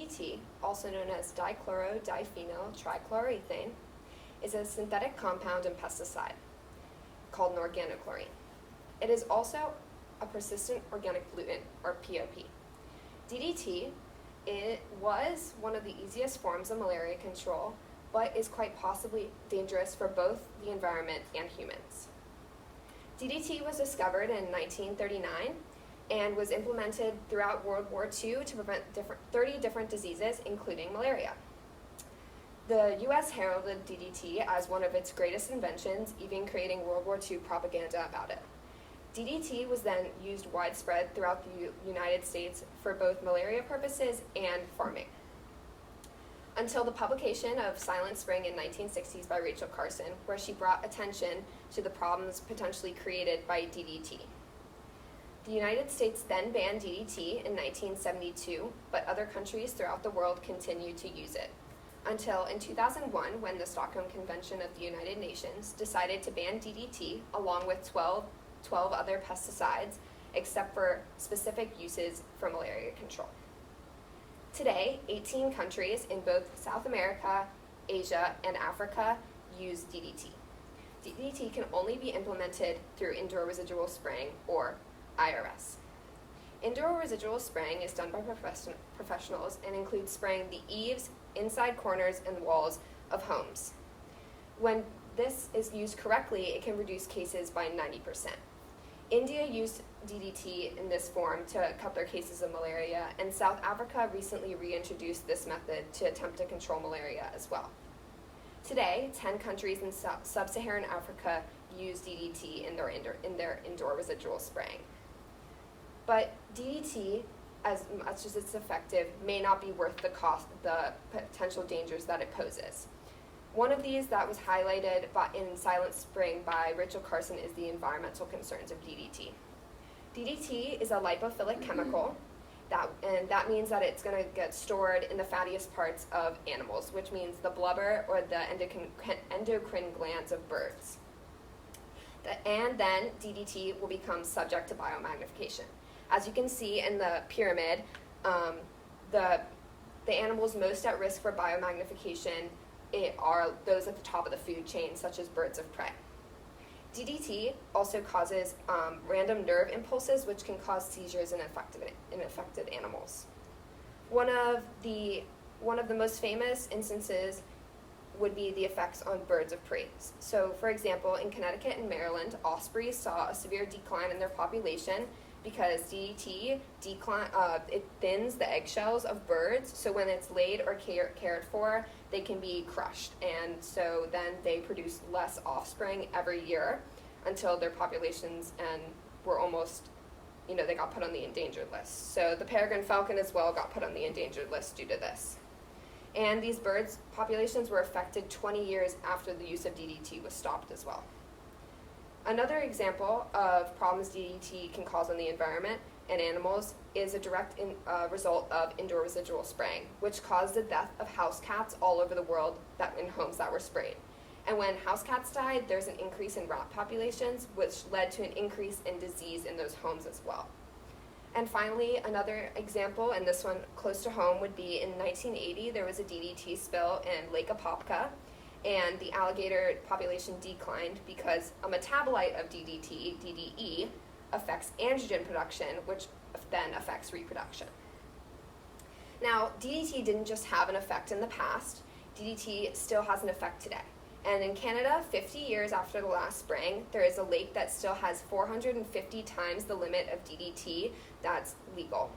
DDT, also known as dichlorodiphenyl trichloroethane, is a synthetic compound in pesticide called an organochlorine. It is also a persistent organic pollutant, or POP. DDT was one of the easiest forms of malaria control, but is quite possibly dangerous for both the environment and humans. DDT was discovered in 1939 and was implemented throughout World War II to prevent 30 different diseases, including malaria. The U.S. heralded DDT as one of its greatest inventions, even creating World War II propaganda about it. DDT was then used widespread throughout the United States for both malaria purposes and farming, until the publication of Silent Spring in 1960s by Rachel Carson, where she brought attention to the problems potentially created by DDT. The United States then banned DDT in 1972, but other countries throughout the world continued to use it, until in 2001, when the Stockholm Convention of the United Nations decided to ban DDT along with 12 other pesticides, except for specific uses for malaria control. Today, 18 countries in both South America, Asia, and Africa use DDT. DDT can only be implemented through indoor residual spraying, or IRS. Indoor residual spraying is done by professionals and includes spraying the eaves, inside corners, and walls of homes. When this is used correctly, it can reduce cases by 90%. India used DDT in this form to cut their cases of malaria, and South Africa recently reintroduced this method to attempt to control malaria as well. Today, 10 countries in sub-Saharan Africa use DDT in their indoor residual spraying. But DDT, as much as it's effective, may not be worth the potential dangers that it poses. One of these that was highlighted in Silent Spring by Rachel Carson is the environmental concerns of DDT. DDT is a lipophilic chemical, and that means that it's going to get stored in the fattiest parts of animals, which means the blubber or the endocrine glands of birds. And then DDT will become subject to biomagnification. As you can see in the pyramid, the animals most at risk for biomagnification are those at the top of the food chain, such as birds of prey. DDT also causes random nerve impulses, which can cause seizures in affected animals. One of the most famous instances would be the effects on birds of prey. So, for example, in Connecticut and Maryland, ospreys saw a severe decline in their population because DDT it thins the eggshells of birds, so when it's laid or cared for, they can be crushed, and so then they produce less offspring every year until their populations were almost, they got put on the endangered list. So the peregrine falcon as well got put on the endangered list due to this. And these birds' populations were affected 20 years after the use of DDT was stopped as well. Another example of problems DDT can cause on the environment and animals is a direct result of indoor residual spraying, which caused the death of house cats all over the world in homes that were sprayed. And when house cats died, there's an increase in rat populations, which led to an increase in disease in those homes as well. And finally, another example, and this one close to home, would be in 1980, there was a DDT spill in Lake Apopka, and the alligator population declined because a metabolite of DDT, DDE, affects androgen production, which then affects reproduction. Now, DDT didn't just have an effect in the past, DDT still has an effect today. And in Canada, 50 years after the last spraying, there is a lake that still has 450 times the limit of DDT that's legal.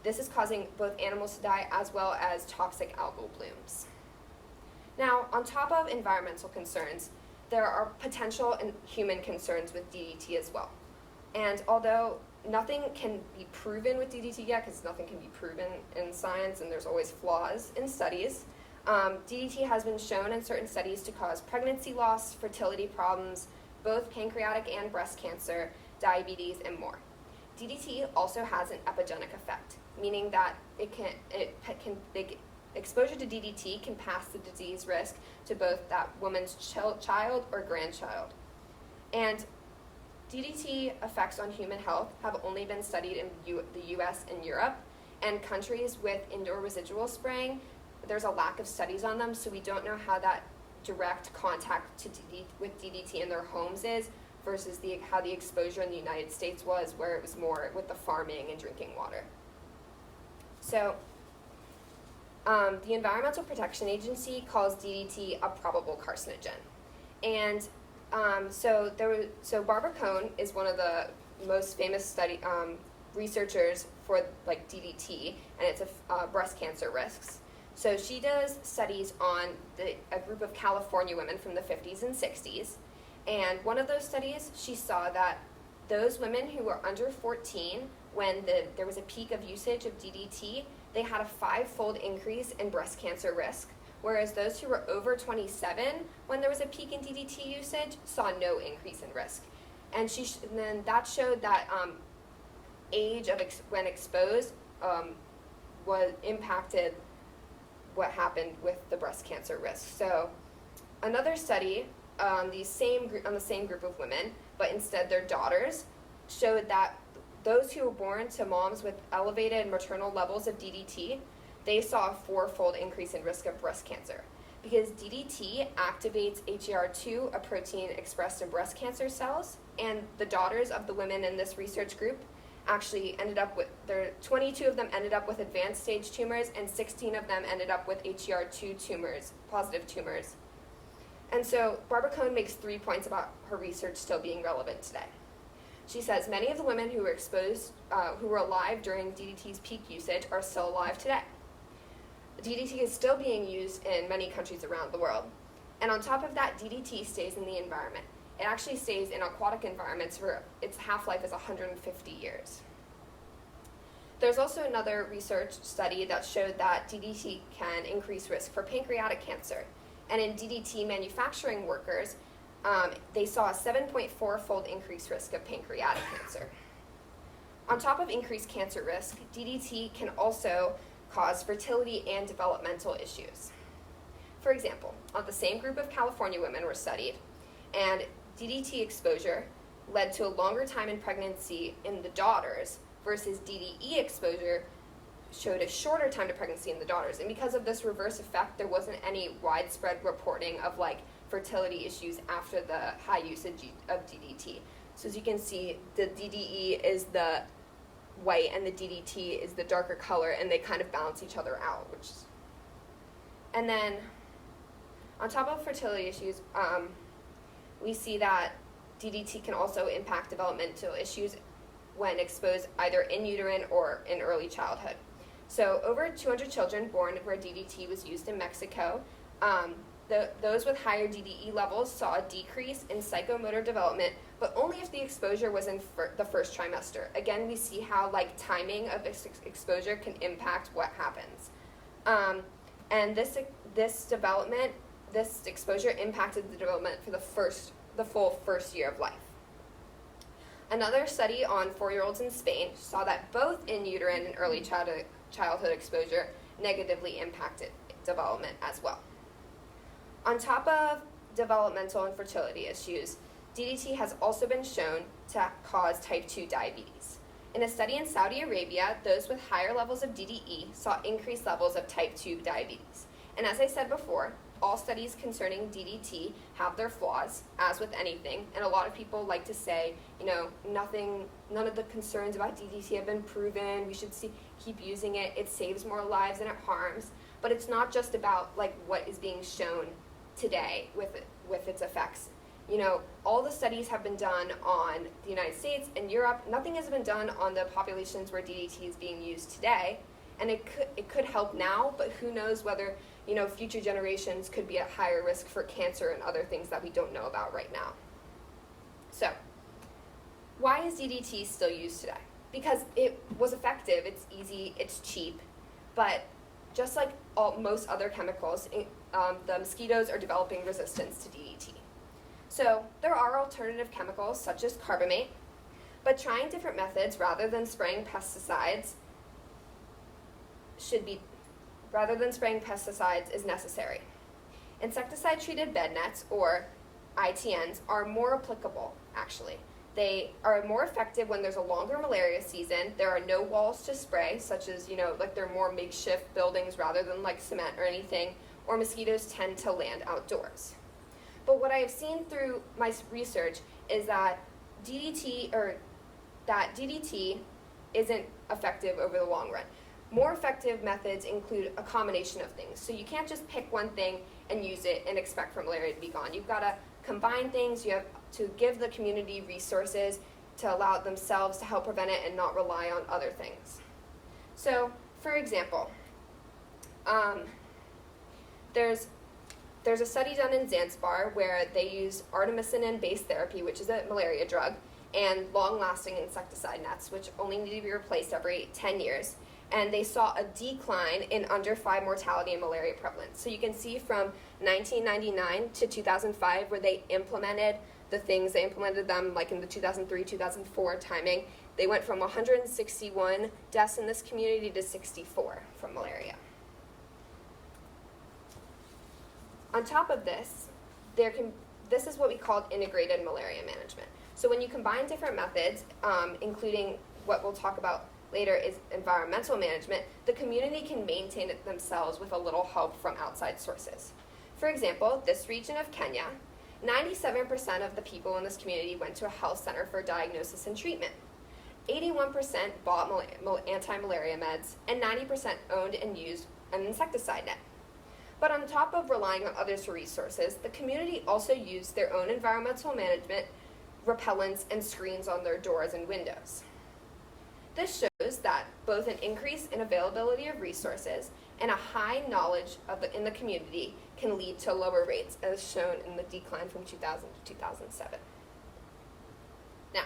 This is causing both animals to die as well as toxic algal blooms. Now, on top of environmental concerns, there are potential and human concerns with DDT as well. And although nothing can be proven with DDT yet, because nothing can be proven in science and there's always flaws in studies, DDT has been shown in certain studies to cause pregnancy loss, fertility problems, both pancreatic and breast cancer, diabetes, and more. DDT also has an epigenetic effect, meaning that exposure to DDT can pass the disease risk to both that woman's child or grandchild. And DDT effects on human health have only been studied in the US and Europe, And countries with indoor residual spraying, there's a lack of studies on them, so we don't know how that direct contact with DDT in their homes is versus how the exposure in the United States was, where it was more with the farming and drinking water. So the Environmental Protection Agency calls DDT a probable carcinogen. And so Barbara Cohn is one of the most famous researchers for like DDT, and it's breast cancer risks. So she does studies on a group of California women from the 50s and 60s, and one of those studies, she saw that those women who were under 14, when there was a peak of usage of DDT, they had a 5-fold increase in breast cancer risk, whereas those who were over 27, when there was a peak in DDT usage, saw no increase in risk. And then that showed that age when exposed was impacted what happened with the breast cancer risk. So another study on the same group of women, but instead their daughters, showed that those who were born to moms with elevated maternal levels of DDT, they saw a 4-fold increase in risk of breast cancer, because DDT activates HER2, a protein expressed in breast cancer cells, and the daughters of the women in this research group actually 22 of them ended up with advanced stage tumors, and 16 of them ended up with HER2 tumors, positive tumors. And so Barbara Cohn makes 3 points about her research still being relevant today. She says many of the women who were exposed, who were alive during DDT's peak usage, are still alive today. DDT is still being used in many countries around the world. And on top of that, DDT stays in the environment. It actually stays in aquatic environments where its half-life is 150 years. There's also another research study that showed that DDT can increase risk for pancreatic cancer. And in DDT manufacturing workers, they saw a 7.4-fold increased risk of pancreatic cancer. On top of increased cancer risk, DDT can also cause fertility and developmental issues. For example, the same group of California women were studied, and DDT exposure led to a longer time in pregnancy in the daughters versus DDE exposure showed a shorter time to pregnancy in the daughters. And because of this reverse effect, there wasn't any widespread reporting of like fertility issues after the high usage of DDT. So as you can see, the DDE is the white and the DDT is the darker color, and they kind of balance each other out. And then on top of fertility issues, we see that DDT can also impact developmental issues when exposed either in uterine or in early childhood. So over 200 children born where DDT was used in Mexico, those with higher DDE levels saw a decrease in psychomotor development, but only if the exposure was in the first trimester. Again, we see how like timing of exposure can impact what happens. And this exposure impacted the development for the full first year of life. Another study on 4-year-olds in Spain saw that both in uterine and early childhood exposure negatively impacted development as well. On top of developmental and fertility issues, DDT has also been shown to cause type 2 diabetes. In a study in Saudi Arabia, those with higher levels of DDE saw increased levels of type 2 diabetes. And as I said before, all studies concerning DDT have their flaws, as with anything, and a lot of people like to say, none of the concerns about DDT have been proven, we should keep using it, it saves more lives than it harms. But it's not just about like what is being shown today with its effects. All the studies have been done on the United States and Europe. Nothing has been done on the populations where DDT is being used today, and it could help now, but who knows whether future generations could be at higher risk for cancer and other things that we don't know about right now. So, why is DDT still used today? Because it was effective, it's easy, it's cheap, but just like most other chemicals, the mosquitoes are developing resistance to DDT. So there are alternative chemicals such as carbamate, but trying different methods rather than spraying pesticides is necessary. Insecticide-treated bed nets, or ITNs, are more applicable, actually. They are more effective when there's a longer malaria season. There are no walls to spray, such as, like they're more makeshift buildings rather than like cement or anything, or mosquitoes tend to land outdoors. But what I have seen through my research is that DDT isn't effective over the long run. More effective methods include a combination of things. So you can't just pick one thing and use it and expect for malaria to be gone. You've got to combine things. You have to give the community resources to allow themselves to help prevent it and not rely on other things. So, for example, there's a study done in Zanzibar where they use artemisinin-based therapy, which is a malaria drug, and long-lasting insecticide nets, which only need to be replaced every 10 years. And they saw a decline in under 5 mortality and malaria prevalence. So you can see from 1999 to 2005 where they implemented them like in the 2003-2004 timing. They went from 161 deaths in this community to 64 from malaria. On top of this, this is what we call integrated malaria management. So when you combine different methods, including what we'll talk about later is environmental management, the community can maintain it themselves with a little help from outside sources. For example, this region of Kenya, 97% of the people in this community went to a health center for diagnosis and treatment. 81% bought anti-malaria meds, and 90% owned and used an insecticide net. But on top of relying on others for resources, the community also used their own environmental management, repellents, and screens on their doors and windows. This shows that both an increase in availability of resources and a high knowledge in the community can lead to lower rates, as shown in the decline from 2000 to 2007. Now,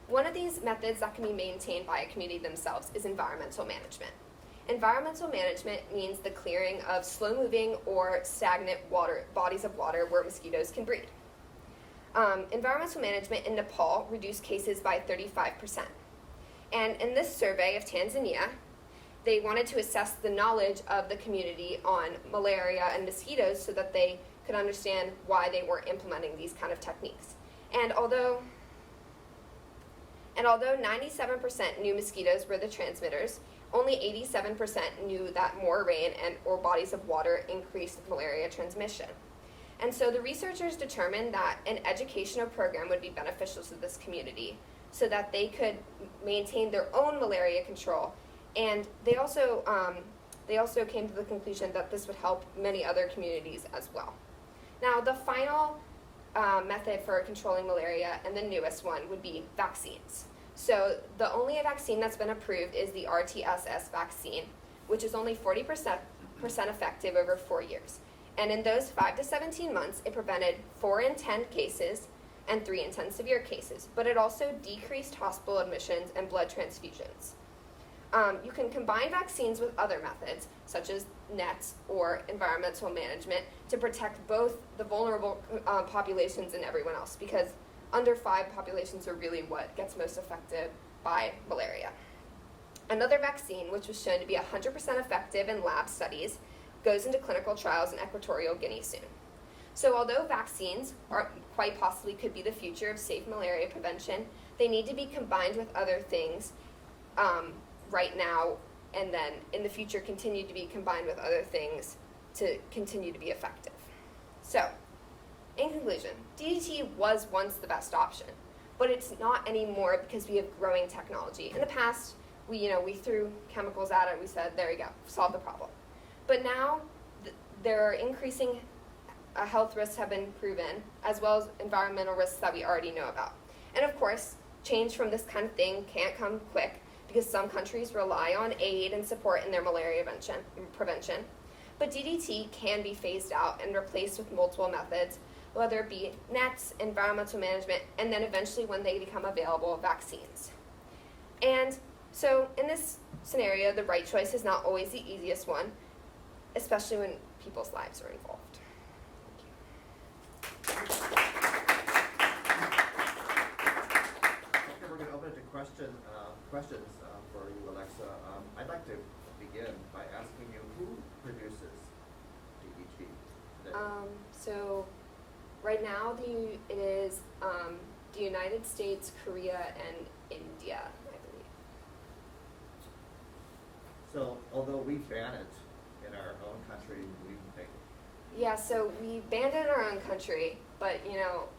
one of these methods that can be maintained by a community themselves is environmental management. Environmental management means the clearing of slow-moving or stagnant bodies of water where mosquitoes can breed. Environmental management in Nepal reduced cases by 35%. And in this survey of Tanzania, they wanted to assess the knowledge of the community on malaria and mosquitoes so that they could understand why they were implementing these kind of techniques. And although 97% knew mosquitoes were the transmitters, only 87% knew that more rain or bodies of water increased malaria transmission. And so the researchers determined that an educational program would be beneficial to this community so that they could maintain their own malaria control. And they also came to the conclusion that this would help many other communities as well. Now, the final method for controlling malaria, and the newest one, would be vaccines. So the only vaccine that's been approved is the RTSS vaccine, which is only 40% effective over 4 years. And in those 5 to 17 months, it prevented 4 in 10 cases and 3 in 10 severe cases, but it also decreased hospital admissions and blood transfusions. You can combine vaccines with other methods, such as nets or environmental management, to protect both the vulnerable populations and everyone else, because under 5 populations are really what gets most affected by malaria. Another vaccine, which was shown to be 100% effective in lab studies, goes into clinical trials in Equatorial Guinea soon. So although vaccines quite possibly could be the future of safe malaria prevention, they need to be combined with other things right now, and then in the future continue to be combined with other things to continue to be effective. So, in conclusion, DDT was once the best option, but it's not anymore because we have growing technology. In the past, we threw chemicals at it, we said, there you go, solve the problem. But now, there are increasing health risks have been proven, as well as environmental risks that we already know about. And of course, change from this kind of thing can't come quick, because some countries rely on aid and support in their malaria prevention. But DDT can be phased out and replaced with multiple methods, whether it be nets, environmental management, and then eventually when they become available, vaccines. And so in this scenario, the right choice is not always the easiest one, especially when people's lives are involved. Okay, we're going to open it to questions for you, Alexa. I'd like to begin by asking you, who produces DDT today? So right now it is the United States, Korea, and India, I believe. So although we ban it in our own country, we make it. Yeah, so we banned it in our own country, but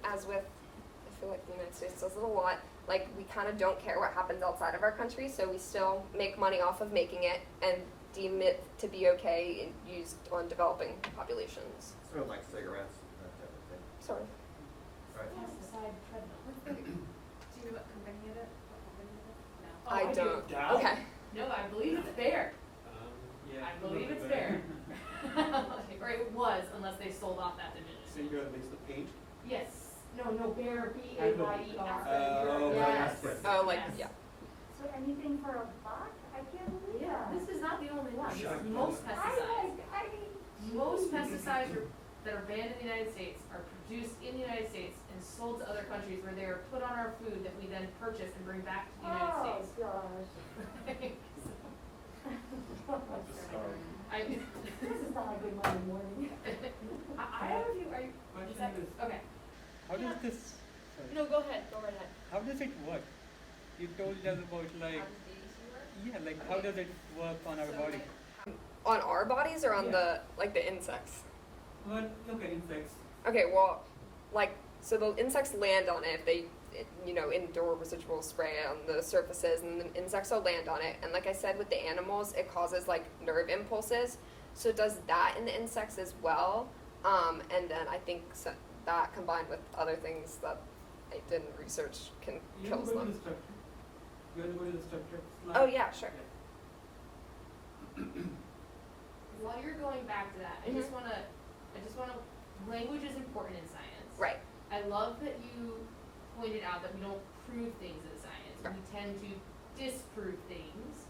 as with, I feel like the United States does it a lot, like we kind of don't care what happens outside of our country, so we still make money off of making it and deem it to be okay and used on developing populations. Sort of like cigarettes, that type of thing. Sort of. Right. Pesticide treadmill. Do you know what company it is? What company it is? No. I do. don't. Dow? Okay. No, I believe it's Bayer. Yeah. I believe it's Bayer. Or it was, unless they sold off that division. So you're gonna mix the paint? Yes. No, Bayer, B-A-Y-E-R. Oh, Yes. that's Oh, like, Yes. yeah. So anything for a buck? I can't believe Yeah, that. this is not the only one. This Sure. is most pesticides. I mean. Most pesticides that are banned in the United States are produced in the United States and sold to other countries where they are put on our food that we then purchase and bring back to the United Oh, States. gosh. I, This is not a good Monday morning. I don't know if you, are you, is that, Question is, okay. how does this, sorry, No, go ahead, go right ahead. how does it work? You told us about like, yeah, like how does it work on our body? On our bodies or on Yeah. the insects? Well, okay, insects. Okay, well, so the insects land on it if they, indoor residual spray on the surfaces, and the insects will land on it. And like I said, with the animals, it causes like nerve impulses. So it does that in the insects as well. And then I think that combined with other things that I didn't research can You kills go to them. the structure. You want to go to the structure? Oh yeah, sure. While you're going back to that, I just wanna, language is important in science. Right. I love that you pointed out that we don't prove things in science. Right. We tend to disprove things.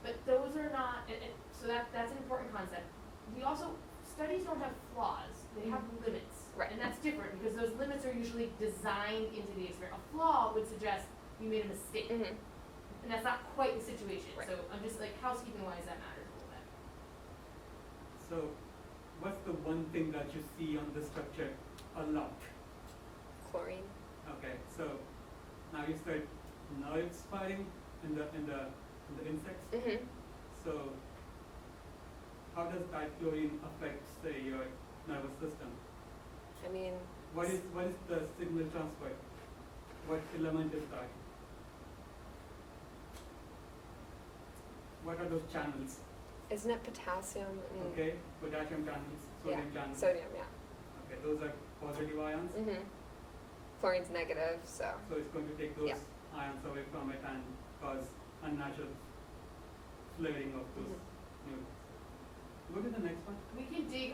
But those are not, so that's an important concept. We also, studies don't have flaws, they have limits. Right. And that's different because those limits are usually designed into the experiment. A flaw would suggest you made a mistake. Mm-hmm. And that's not quite the situation. Right. So I'm just like, housekeeping wise, that matters a little bit. So, what's the one thing that you see on the structure a lot? Chlorine. Okay, so now you said nerves firing in the insects. Mm-hmm. So, how does dichlorine affect, say, your nervous system? I mean, What is the signal transfer? What element is that? What are those channels? isn't it potassium and Okay, potassium channels, sodium channels. sodium? Yeah. Okay, those are positive ions. Mm-hmm. Chlorine's negative, so. So it's going to take those Yeah. ions away from it and cause unnatural flaring of those neutrons. Go to the next one. We can dig,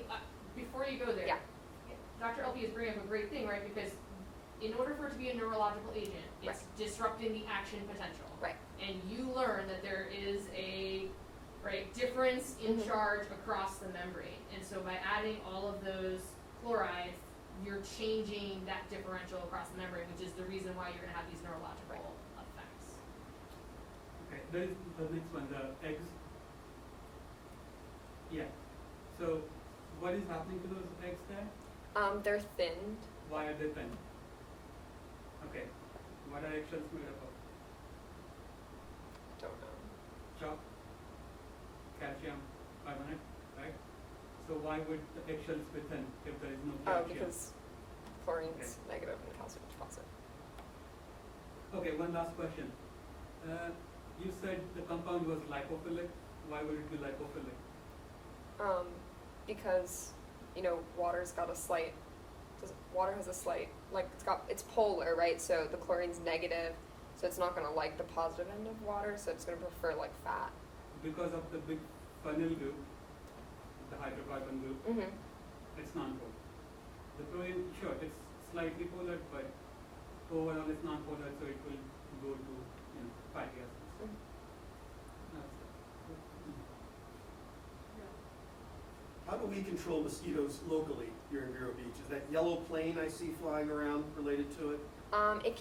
before you go there. Yeah. Dr. LP is bringing up a great thing, right? Because in order for it to be a neurological agent, it's disrupting the action potential. Right. And you learn that there is a difference in Mhm. charge across the membrane. And so by adding all of those chlorides, you're changing that differential across the membrane, which is the reason why you're gonna have these neurological effects. Okay, there is the next one, the eggs. Yeah. So what is happening to those eggs there? They're thinned. Why are they thin? Okay. What are eggshells made up of? Don't know. Chalk, calcium, carbonate, right? So why would the eggshells be thin if there is no Oh, calcium? because chlorine's negative and calcium's positive. Okay, one last question. You said the compound was lipophilic. Why would it be lipophilic? Because water's got a slight. Water has a slight it's polar, right? So the chlorine's negative, so it's not gonna like the positive end of water, so it's gonna prefer like fat. Because of the big funnel group, the hydrocarbon group, Mm-hmm. it's non-polar. The chlorine, sure, it's slightly polar, but overall it's non-polar, so it will go to fatty acids. Mhm. That's it. How do we control mosquitoes locally here in Vero Beach? Is that yellow plane I see flying around related to it? It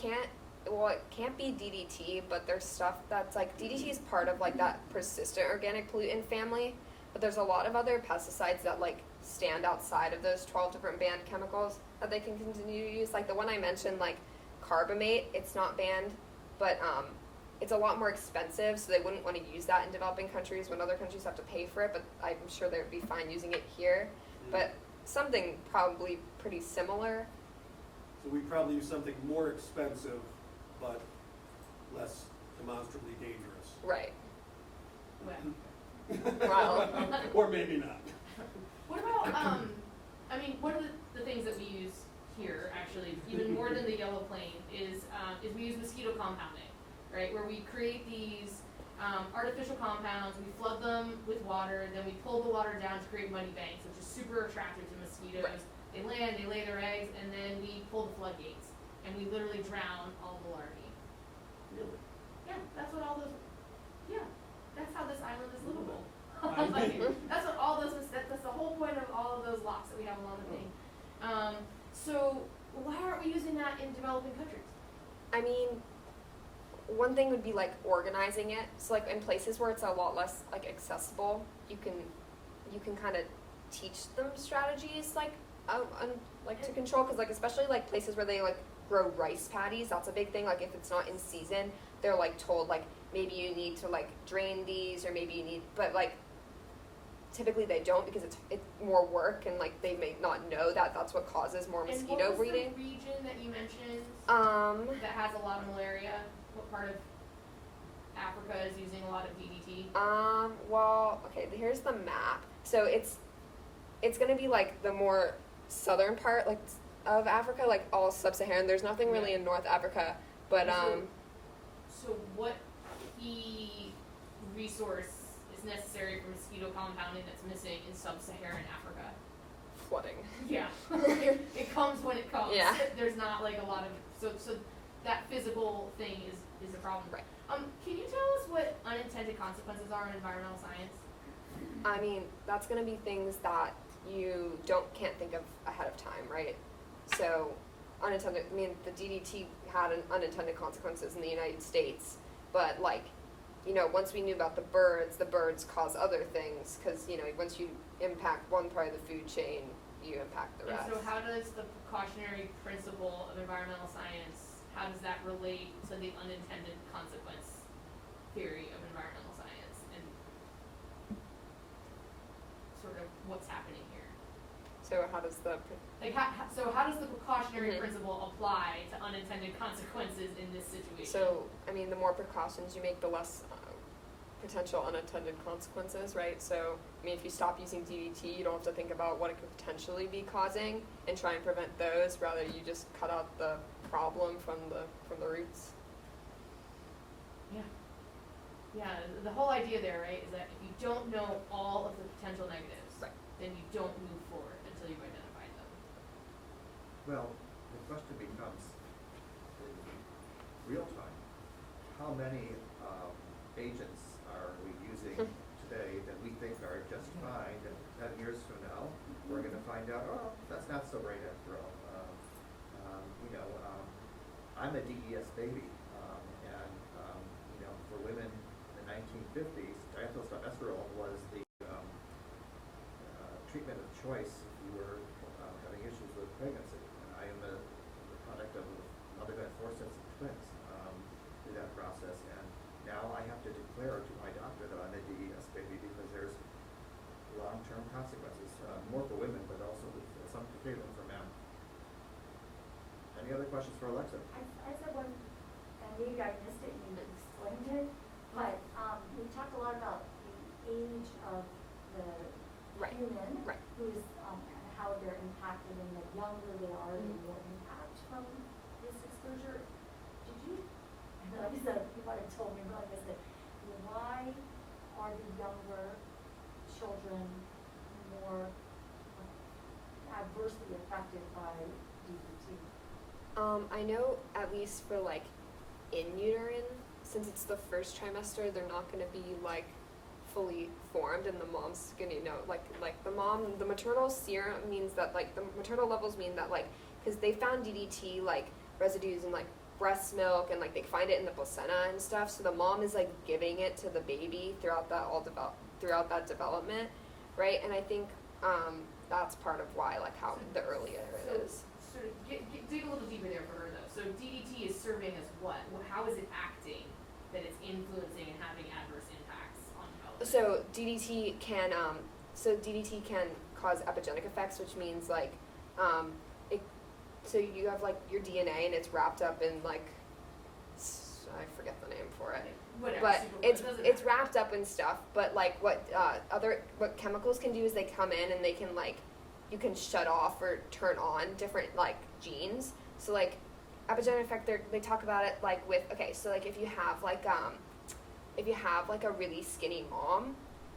can't be DDT, but there's stuff that's like DDT is part of like that persistent organic pollutant family, but there's a lot of other pesticides that like stand outside of those 12 different banned chemicals that they can continue to use. Like the one I mentioned, like carbamate, it's not banned, but it's a lot more expensive, so they wouldn't want to use that in developing countries when other countries have to pay for it, but I'm sure they would be fine using it here. But something probably pretty similar. So we probably use something more expensive, but less demonstrably dangerous. Right. Well, Well. Or maybe not. what about, I mean, one of the things that we use here, actually, even more than the yellow plane, is we use mosquito compounding, right? Where we create these artificial compounds, we flood them with water, then we pull the water down to create muddy banks, which is super attractive to mosquitoes. Right. They land, they lay their eggs, and then we pull the floodgates, and we literally drown all the larvae. Really? Yeah, that's what all those, yeah, that's how this island is livable. I Like, mean- that's what all those, that's the whole point of all of those locks that we have along the thing. So why aren't we using that in developing countries? I mean, one thing would be like organizing it. So like in places where it's a lot less like accessible, you can kind of teach them strategies like like to control, because like especially like places where they like grow rice paddies, that's a big thing. Like if it's not in season, they're like told like maybe you need to like drain these, or maybe you need, but like typically they don't, because it's more work, and like they may not know that that's what causes more mosquito breeding. And what was the region that you mentioned that has a lot of malaria? What part of Africa is using a lot of DDT? Well, okay, here's the map. So it's gonna be like the more southern part, like of Africa, like all sub-Saharan. There's nothing really in North Africa, but So what key resource is necessary for mosquito compounding that's missing in sub-Saharan Africa? flooding. Yeah. It comes when it comes. Yeah. There's not like a lot of, so that physical thing is a problem. Right. Can you tell us what unintended consequences are in environmental science? I mean, that's gonna be things that you can't think of ahead of time, right? So unintended, I mean, the DDT had unintended consequences in the United States, but like, you know, once we knew about the birds cause other things, because, you know, once you impact one part of the food chain, you impact the rest. And so how does the precautionary principle of environmental science, how does that relate to the unintended consequence theory of environmental science and sort of what's happening here? So how does the, Like, so how does the precautionary Mhm. principle apply to unintended consequences in this situation? so, I mean, the more precautions you make, the less potential unintended consequences, right? So, I mean, if you stop using DDT, you don't have to think about what it could potentially be causing and try and prevent those. Rather, you just cut out the problem from the roots. Yeah, the whole idea there, right, is that if you don't know all of the potential negatives, Right. then you don't move forward until you've identified them. Well, the question becomes, in real time, how many agents are we using today that we think are just fine, and 10 years from now, we're gonna find out, oh, that's not so great after all. I'm a DES baby, and, for women in the 1950s, diethylstilbestrol was the treatment of choice if you were having issues with pregnancy. And I am the product of a mother who had 4 sets of twins through that process, and now I have to declare to my doctor that I'm a DES baby because there's long-term consequences, more for women, but also with some occasionally for men. Any other questions for Alexa? I said one, and maybe I missed it, and you explained it, but, we talked a lot about the age of the Right. human. Right. Who's, and how they're impacted, and the younger they are, the more impact from this exposure. Did you, I know you said, you might have told me, but I missed it. Why are the younger children more adversely affected by DDT? I know at least for like in uterine, since it's the first trimester, they're not going to be like fully formed, and the mom's going to know like the maternal serum means that like the maternal levels mean that like, because they found DDT like residues in like breast milk, and like they find it in the placenta and stuff, so the mom is like giving it to the baby throughout that development, right? And I think that's part of why, like how the earlier it is. Sort of dig a little deeper there for her though. So DDT is serving as what? How is it acting that it's influencing and having adverse impacts on development? So DDT can cause epigenetic effects, which means like, so you have like your DNA and it's wrapped up in like, I forget the name for it. Whatever. But super- it's it doesn't it's matter. wrapped up in stuff. But like what chemicals can do is they come in and they can like, you can shut off or turn on different like genes. So like epigenetic effect, they talk about it like with, okay, so like if you have like a really skinny mom,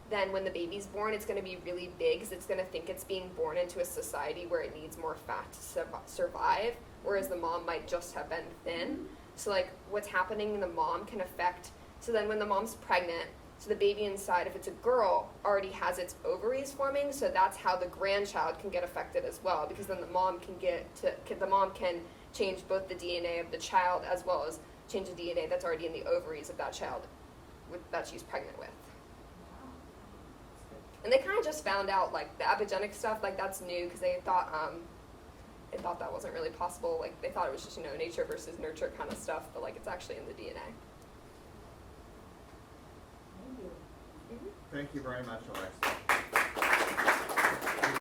then when the baby's born, it's going to be really big because it's going to think it's being born into a society where it needs more fat to survive, whereas the mom might just have been thin. So like what's happening in the mom can affect, so then when the mom's pregnant, so the baby inside, if it's a girl, already has its ovaries forming, so that's how the grandchild can get affected as well, because then the mom can change both the DNA of the child as well as change the DNA that's already in the ovaries of that child that she's pregnant with. And they kind of just found out like the epigenetic stuff, like that's new because they thought that wasn't really possible. Like they thought it was just nature versus nurture kind of stuff, but like it's actually in the DNA. Thank you. Thank you very much, Alexa.